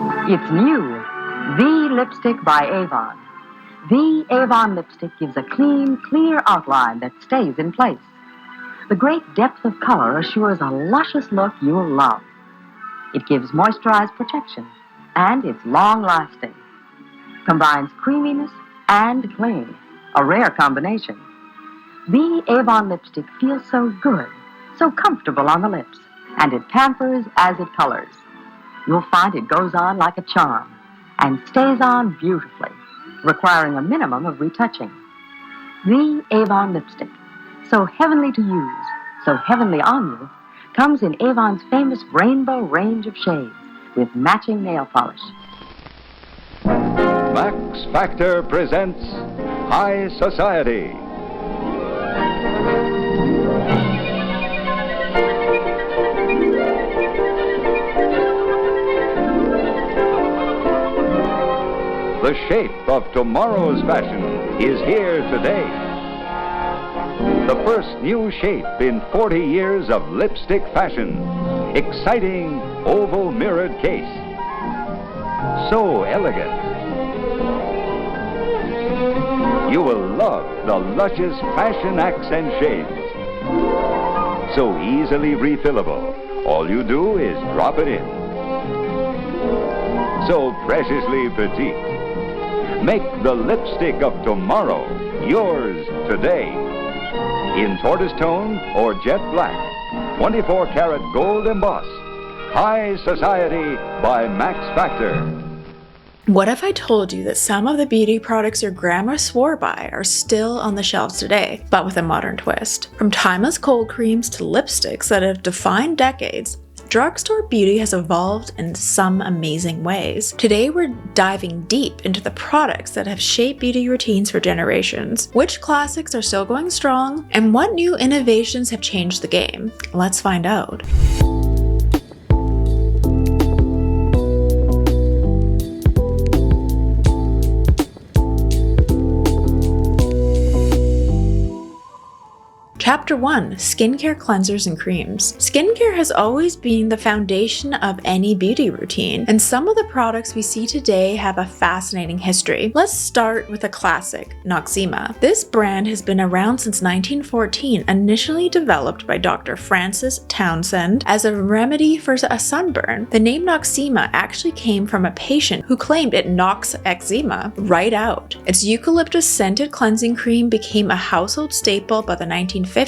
It's new, the lipstick by Avon. The Avon lipstick gives a clean, clear outline that stays in place. The great depth of color assures a luscious look you'll love. It gives moisturized protection, and it's long-lasting. Combines creaminess and cling, a rare combination. The Avon lipstick feels so good, so comfortable on the lips, and it pampers as it colors. You'll find it goes on like a charm and stays on beautifully, requiring a minimum of retouching. The Avon lipstick, so heavenly to use, so heavenly on you, comes in Avon's famous rainbow range of shades with matching nail polish. Max Factor presents High Society. The shape of tomorrow's fashion is here today. The first new shape in 40 years of lipstick fashion. Exciting oval mirrored case. So elegant. You will love the luscious fashion accent shades. So easily refillable. All you do is drop it in. So preciously petite. Make the lipstick of tomorrow yours today. In tortoise tone or jet black. 24-karat gold embossed. High Society by Max Factor. What if I told you that some of the beauty products your grandma swore by are still on the shelves today, but with a modern twist? From timeless cold creams to lipsticks that have defined decades, drugstore beauty has evolved in some amazing ways. Today we're diving deep into the products that have shaped beauty routines for generations, which classics are still going strong, and what new innovations have changed the game. Let's find out. Chapter 1. Skincare Cleansers and Creams. Skincare has always been the foundation of any beauty routine, and some of the products we see today have a fascinating history. Let's start with a classic, Noxzema. This brand has been around since 1914, initially developed by Dr. Francis Townsend as a remedy for a sunburn. The name Noxzema actually came from a patient who claimed it knocks eczema right out. Its eucalyptus-scented cleansing cream became a household staple by the 1950s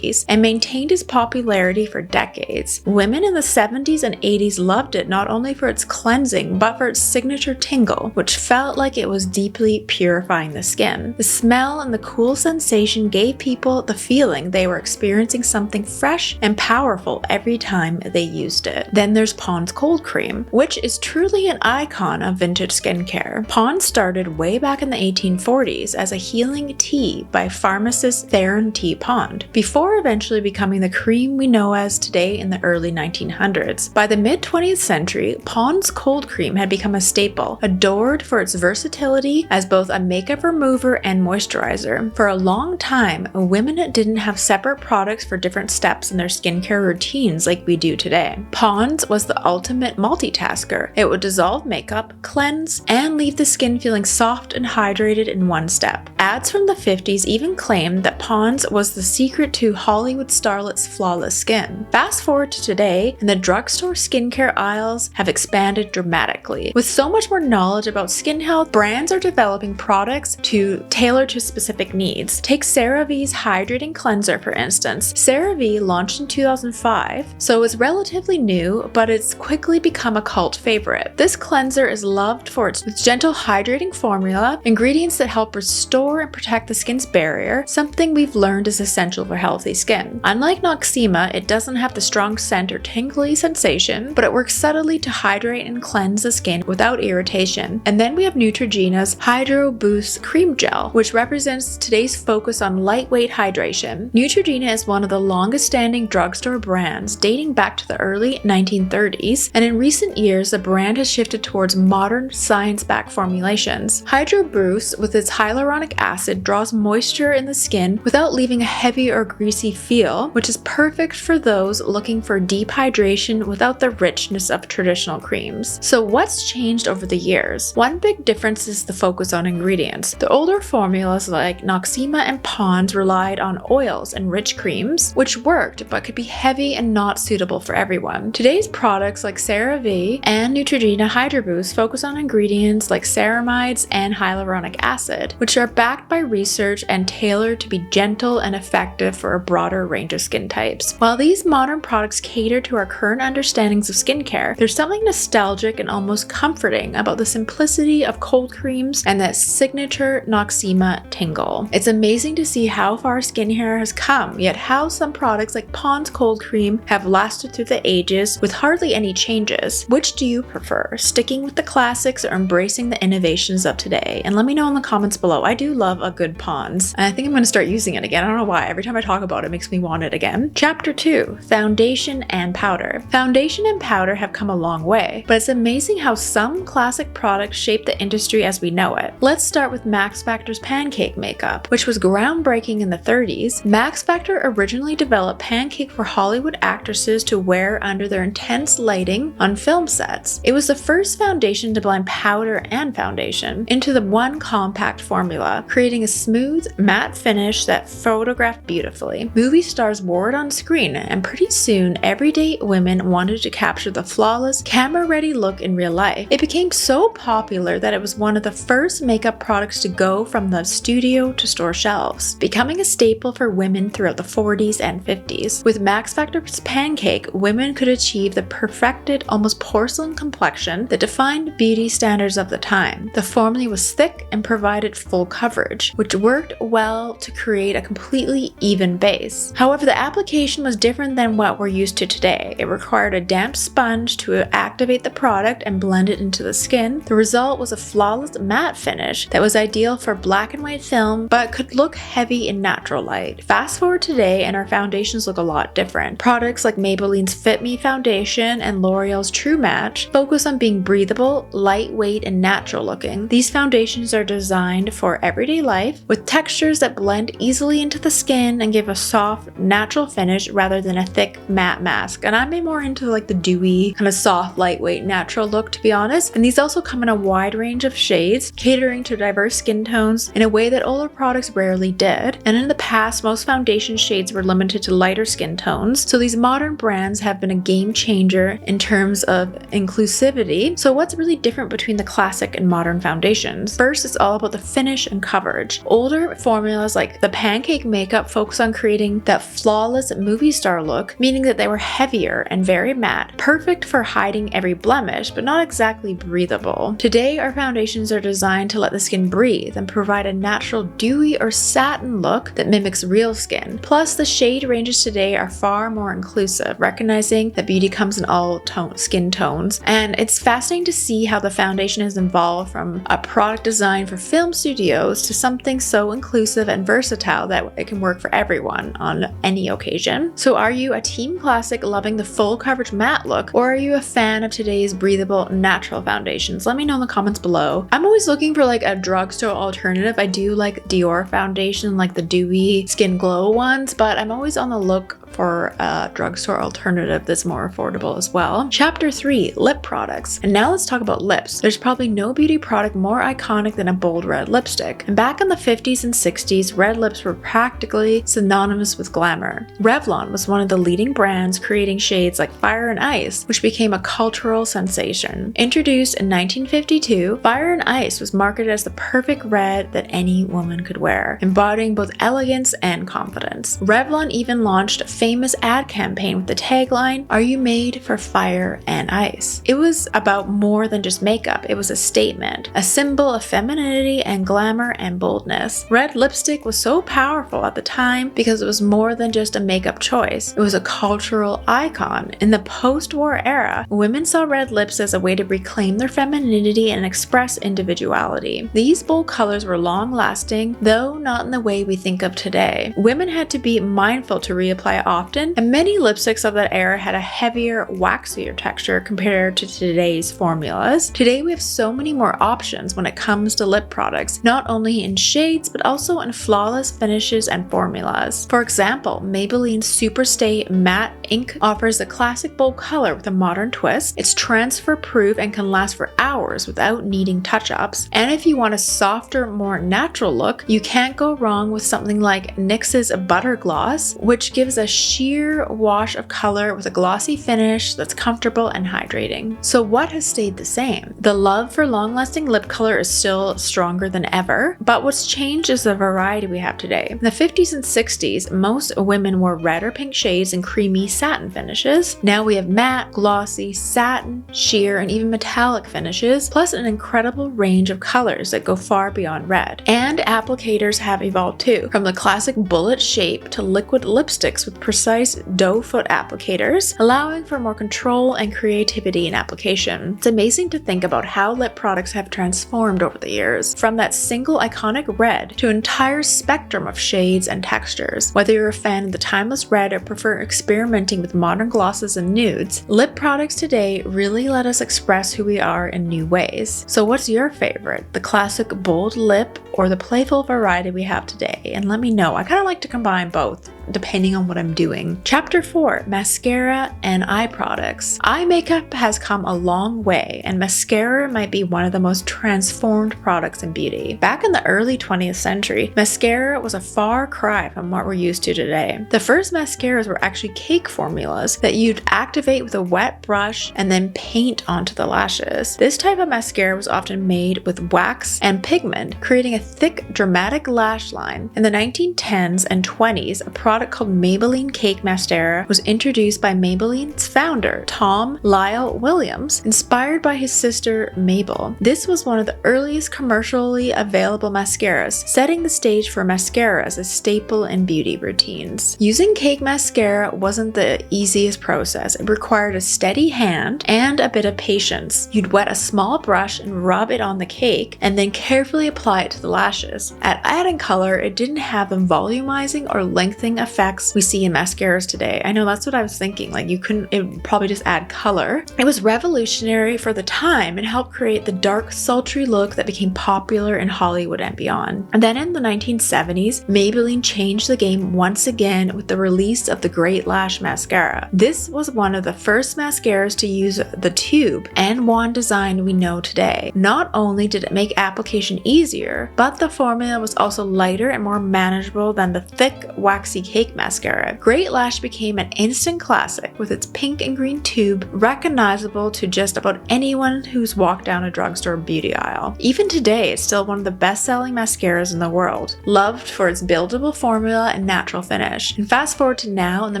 and maintained its popularity for decades. Women in the 70s and 80s loved it not only for its cleansing, but for its signature tingle, which felt like it was deeply purifying the skin. The smell and the cool sensation gave people the feeling they were experiencing something fresh and powerful every time they used it. Then there's Pond's Cold Cream, which is truly an icon of vintage skincare. Pond started way back in the 1840s as a healing tea by pharmacist Theron T. Pond, before eventually becoming the cream we know as today in the early 1900s. By the mid-20th century, Pond's Cold Cream had become a staple, adored for its versatility as both a makeup remover and moisturizer. For a long time, women didn't have separate products for different steps in their skincare routines like we do today. Pond's was the ultimate multitasker. It would dissolve makeup, cleanse, and leave the skin feeling soft and hydrated in one step. Ads from the 50s even claimed that Pond's was the secret to Hollywood starlets' flawless skin. Fast forward to today, and the drugstore skincare aisles have expanded dramatically. With so much more knowledge about skin health, brands are developing products to tailor to specific needs. Take CeraVe's Hydrating Cleanser for instance. CeraVe launched in 2005, so it's relatively new, but it's quickly become a cult favorite. This cleanser is loved for its gentle hydrating formula, ingredients that help restore and protect the skin's barrier, something we've learned is essential for healthy skin. Unlike Noxzema, it doesn't have the strong scent or tingly sensation, but it works subtly to hydrate and cleanse the skin without irritation. And then we have Neutrogena's Hydro Boost Cream Gel, which represents today's focus on lightweight hydration. Neutrogena is one of the longest standing drugstore brands, dating back to the early 1930s, and in recent years the brand has shifted towards modern science-backed formulations. Hydro Boost, with its hyaluronic acid, draws moisture in the skin without leaving a heavy or greasy feel, which is perfect for those looking for deep hydration without the richness of traditional creams. So what's changed over the years? One big difference is the focus on ingredients. The older formulas like Noxzema and Pond's relied on oils and rich creams, which worked but could be heavy and not suitable for everyone. Today's products like CeraVe and Neutrogena Hydro Boost focus on ingredients like ceramides and hyaluronic acid, which are backed by research and tailored to be gentle and effective for a broader range of skin types. While these modern products cater to our current understandings of skincare, there's something nostalgic and almost comforting about the simplicity of cold creams and that signature Noxzema tingle. It's amazing to see how far skincare has come, yet how some products like Pond's cold cream have lasted through the ages with hardly any changes. Which do you prefer, sticking with the classics or embracing the innovations of today? And let me know in the comments below. I do love a good Pond's, and I think I'm going to start using it again. I don't know why. Every time I talk about it, it makes me want it again. Chapter 2, Foundation and Powder. Foundation and powder have come a long way, but it's amazing how some classic products shape the industry as we know it. Let's start with Max Factor's pancake makeup, which was groundbreaking in the 30s. Max Factor originally developed pancake for Hollywood actresses to wear under their intense lighting on film sets. It was the first foundation to blend powder and foundation into the one compact formula, creating a smooth, matte finish that photographed beautifully. Movie stars wore it on screen, and pretty soon, everyday women wanted to capture the flawless, camera-ready look in real life. It became so popular that it was one of the first makeup products to go from the studio to store shelves, becoming a staple for women throughout the 40s and 50s. With Max Factor's pancake, women could achieve the perfected, almost porcelain complexion that defined beauty standards of the time. The formula was thick and provided full coverage, which worked well to create a completely even base. However, the application was different than what we're used to today. It required a damp sponge to activate the product and blend it into the skin. The result was a flawless matte finish that was ideal for black and white film, but could look heavy in natural light. Fast forward today and our foundations look a lot different. Products like Maybelline's Fit Me foundation and L'Oreal's True Match focus on being breathable, lightweight, and natural looking. These foundations are designed for everyday life with textures that blend easily into the skin and give a soft, natural finish rather than a thick matte mask. And I'm more into like the dewy, kind of soft, lightweight, natural look, to be honest. And these also come in a wide range of shades, catering to diverse skin tones in a way that older products rarely did. And in the past, most foundation shades were limited to lighter skin tones. So these modern brands have been a game changer in terms of inclusivity. So what's really different between the classic and modern foundations? First, it's all about the finish and coverage. Older formulas like the pancake makeup focus on creating that flawless movie star look, meaning that they were heavier and very matte, perfect for hiding every blemish, but not exactly breathable. Today, our foundations are designed to let the skin breathe and provide a natural dewy or satin look that mimics real skin. Plus, the shade ranges today are far more inclusive, recognizing that beauty comes in all skin tones. And it's fascinating to see how the foundation has evolved from a product designed for film studios to something so inclusive and versatile that it can work for everyone on any occasion. So are you a team classic loving the full coverage matte look, or are you a fan of today's breathable natural foundations? Let me know in the comments below. I'm always looking for like a drugstore alternative. I do like Dior foundation, like the dewy skin glow ones, but I'm always on the look for a drugstore alternative that's more affordable as well. Chapter 3, Lip Products. And now let's talk about lips. There's probably no beauty product more iconic than a bold red lipstick. And back in the 50s and 60s, red lips were practically synonymous with glamour. Revlon was one of the leading brands, creating shades like Fire and Ice, which became a cultural sensation. Introduced in 1952, Fire and Ice was marketed as the perfect red that any woman could wear, embodying both elegance and confidence. Revlon even launched a famous ad campaign with the tagline, "Are you made for fire and ice?" It was about more than just makeup. It was a statement, a symbol of femininity and glamour and boldness. Red lipstick was so powerful at the time because it was more than just a makeup choice. It was a cultural icon. In the post-war era, women saw red lips as a way to reclaim their femininity and express individuality. These bold colors were long-lasting, though not in the way we think of today. Women had to be mindful to reapply often, and many lipsticks of that era had a heavier, waxier texture compared to today's formulas. Today we have so many more options when it comes to lip products, not only in shades but also in flawless finishes and formulas. For example, Maybelline's Superstay Matte Ink offers a classic bold color with a modern twist. It's transfer proof and can last for hours without needing touch-ups. And if you want a softer, more natural look, you can't go wrong with something like NYX's Butter Gloss, which gives a sheer wash of color with a glossy finish that's comfortable and hydrating. So what has stayed the same? The love for long-lasting lip color is still stronger than ever, but what's changed is the variety we have today. In the 50s and 60s, most women wore red or pink shades and creamy satin finishes. Now we have matte, glossy, satin, sheer, and even metallic finishes, plus an incredible range of colors that go far beyond red. And applicators have evolved too, from the classic bullet shape to liquid lipsticks with precise doe foot applicators, allowing for more control and creativity in application. It's amazing to think about how lip products have transformed over the years, from that single iconic red to an entire spectrum of shades and textures. Whether you're a fan of the timeless red or prefer experimenting with modern glosses and nudes, lip products today really let us express who we are in new ways. So what's your favorite? The classic bold lip or the playful variety we have today? And let me know. I kind of like to combine both, depending on what I'm doing. Chapter 4, Mascara and Eye Products. Eye makeup has come a long way, and mascara might be one of the most transformed products in beauty. Back in the early 20th century, mascara was a far cry from what we're used to today. The first mascaras were actually cake formulas that you'd activate with a wet brush and then paint onto the lashes. This type of mascara was often made with wax and pigment, creating a thick, dramatic lash line. In the 1910s and 20s, a product called Maybelline Cake Mascara was introduced by Maybelline's founder, Tom Lyle Williams, inspired by his sister Mabel. This was one of the earliest commercially available mascaras, setting the stage for mascara as a staple in beauty routines. Using cake mascara wasn't the easiest process. It required a steady hand and a bit of patience. You'd wet a small brush and rub it on the cake, and then carefully apply it to the lashes. At adding color, it didn't have the volumizing or lengthening effects we see in mascaras today. I know that's what I was thinking, like it would probably just add color. It was revolutionary for the time and helped create the dark, sultry look that became popular in Hollywood and beyond. And then in the 1970s, Maybelline changed the game once again with the release of the Great Lash Mascara. This was one of the first mascaras to use the tube and wand design we know today. Not only did it make application easier, but the formula was also lighter and more manageable than the thick, waxy cake mascara. Great Lash became an instant classic with its pink and green tube, recognizable to just about anyone who's walked down a drugstore beauty aisle. Even today, it's still one of the best-selling mascaras in the world, loved for its buildable formula and natural finish. And fast forward to now, and the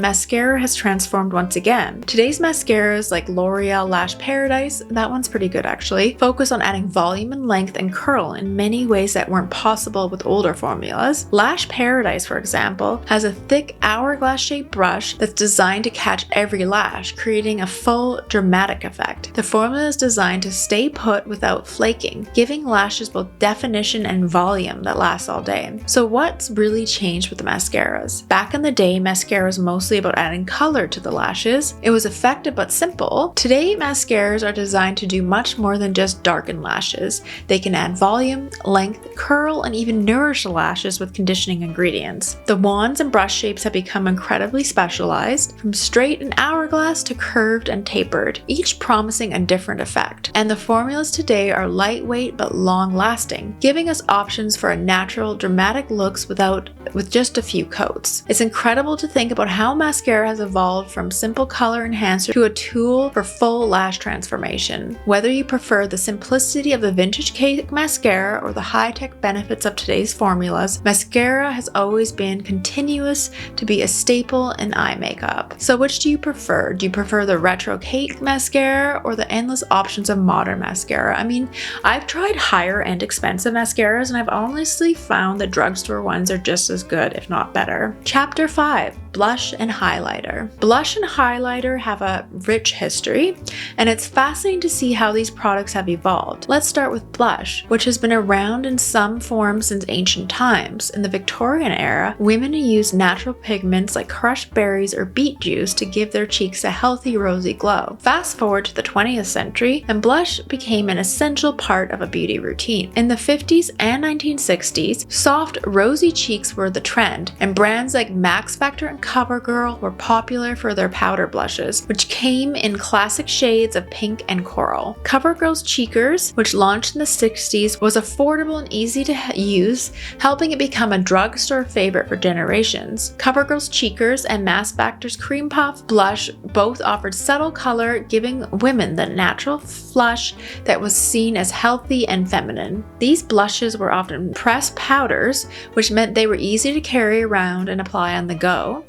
mascara has transformed once again. Today's mascaras like L'Oreal Lash Paradise, that one's pretty good actually, focus on adding volume and length and curl in many ways that weren't possible with older formulas. Lash Paradise, for example, has a thick hourglass-shaped brush that's designed to catch every lash, creating a full, dramatic effect. The formula is designed to stay put without flaking, giving lashes both definition and volume that lasts all day. So what's really changed with the mascaras? Back in the day, mascara was mostly about adding color to the lashes. It was effective but simple. Today, mascaras are designed to do much more than just darken lashes. They can add volume, length, curl, and even nourish the lashes with conditioning ingredients. The wands and brush shapes have become incredibly specialized, from straight and hourglass to curved and tapered, each promising a different effect. And the formulas today are lightweight but long-lasting, giving us options for a natural, dramatic looks with just a few coats. It's incredible to think about how mascara has evolved from simple color enhancer to a tool for full lash transformation. Whether you prefer the simplicity of the vintage cake mascara or the high-tech benefits of today's formulas, mascara has always been continuous to be a staple in eye makeup. So which do you prefer? Do you prefer the retro cake mascara or the endless options of modern mascara? I mean, I've tried higher end expensive mascaras and I've honestly found the drugstore ones are just as good, if not better. Chapter 5. blush and highlighter. Blush and highlighter have a rich history, and it's fascinating to see how these products have evolved. Let's start with blush, which has been around in some form since ancient times. In the Victorian era, women used natural pigments like crushed berries or beet juice to give their cheeks a healthy rosy glow. Fast forward to the 20th century, and blush became an essential part of a beauty routine. In the 50s and 1960s, soft, rosy cheeks were the trend, and brands like Max Factor and CoverGirl were popular for their powder blushes, which came in classic shades of pink and coral. CoverGirl's Cheekers, which launched in the 60s, was affordable and easy to use, helping it become a drugstore favorite for generations. CoverGirl's Cheekers and Max Factor's Cream Puff blush both offered subtle color, giving women the natural flush that was seen as healthy and feminine. These blushes were often pressed powders, which meant they were easy to carry around and apply on the go.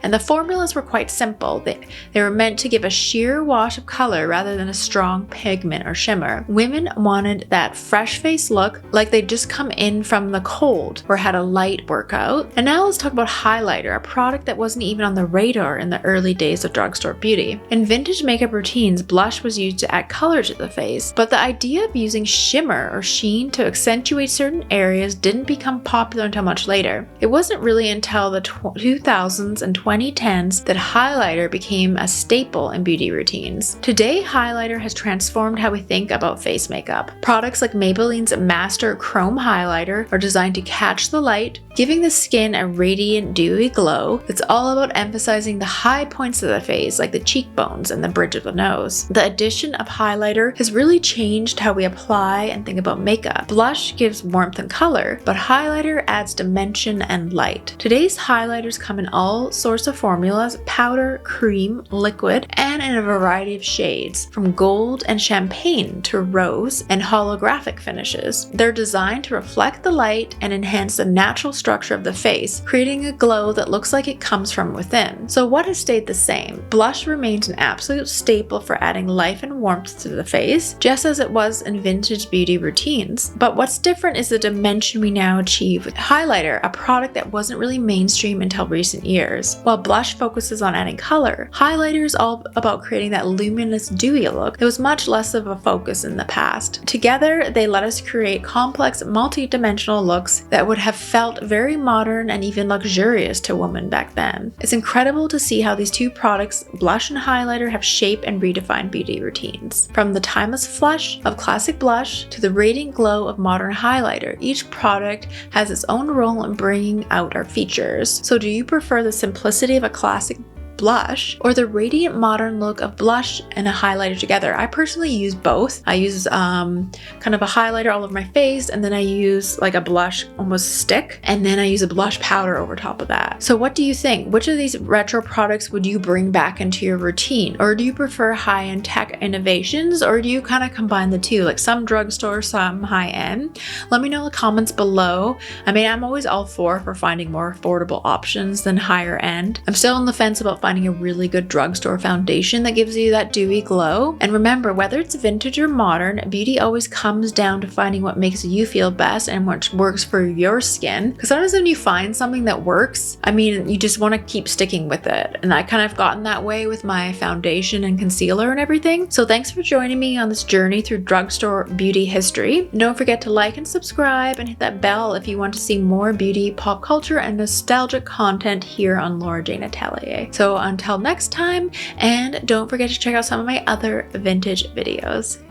And the formulas were quite simple. They were meant to give a sheer wash of color rather than a strong pigment or shimmer. Women wanted that fresh face look, like they'd just come in from the cold or had a light workout. And now let's talk about highlighter, a product that wasn't even on the radar in the early days of drugstore beauty. In vintage makeup routines, blush was used to add color to the face, but the idea of using shimmer or sheen to accentuate certain areas didn't become popular until much later. It wasn't really until the 2000s and 2010s that highlighter became a staple in beauty routines. Today, highlighter has transformed how we think about face makeup. Products like Maybelline's Master Chrome Highlighter are designed to catch the light, giving the skin a radiant, dewy glow that's all about emphasizing the high points of the face, like the cheekbones and the bridge of the nose. The addition of highlighter has really changed how we apply and think about makeup. Blush gives warmth and color, but highlighter adds dimension and light. Today's highlighters come in all sorts of formulas: powder, cream, liquid, and in a variety of shades, from gold and champagne to rose and holographic finishes. They're designed to reflect the light and enhance the natural structure of the face, creating a glow that looks like it comes from within. So what has stayed the same? Blush remains an absolute staple for adding life and warmth to the face, just as it was in vintage beauty routines. But what's different is the dimension we now achieve with highlighter, a product that wasn't really mainstream until recent years. While blush focuses on adding color, highlighter is all about creating that luminous, dewy look that was much less of a focus in the past. Together, they let us create complex, multi-dimensional looks that would have felt very modern and even luxurious to women back then. It's incredible to see how these two products, blush and highlighter, have shaped and redefined beauty routines. From the timeless flush of classic blush to the radiant glow of modern highlighter, each product has its own role in bringing out our features. So do you prefer the simplicity of a classic blush or the radiant modern look of blush and a highlighter together? I personally use both. I use kind of a highlighter all over my face, and then I use like a blush almost stick, and then I use a blush powder over top of that. So what do you think? Which of these retro products would you bring back into your routine? Or do you prefer high-end tech innovations, or do you kind of combine the two, like some drugstore, some high-end? Let me know in the comments below. I mean, I'm always all for finding more affordable options than higher end. I'm still on the fence about finding a really good drugstore foundation that gives you that dewy glow. And remember, whether it's vintage or modern, beauty always comes down to finding what makes you feel best and what works for your skin. Because sometimes when you find something that works, I mean, you just want to keep sticking with it. And I kind of gotten that way with my foundation and concealer and everything. So thanks for joining me on this journey through drugstore beauty history. And don't forget to like and subscribe and hit that bell if you want to see more beauty, pop culture, and nostalgic content here on Laura Jane Atelier. So until next time, and don't forget to check out some of my other vintage videos.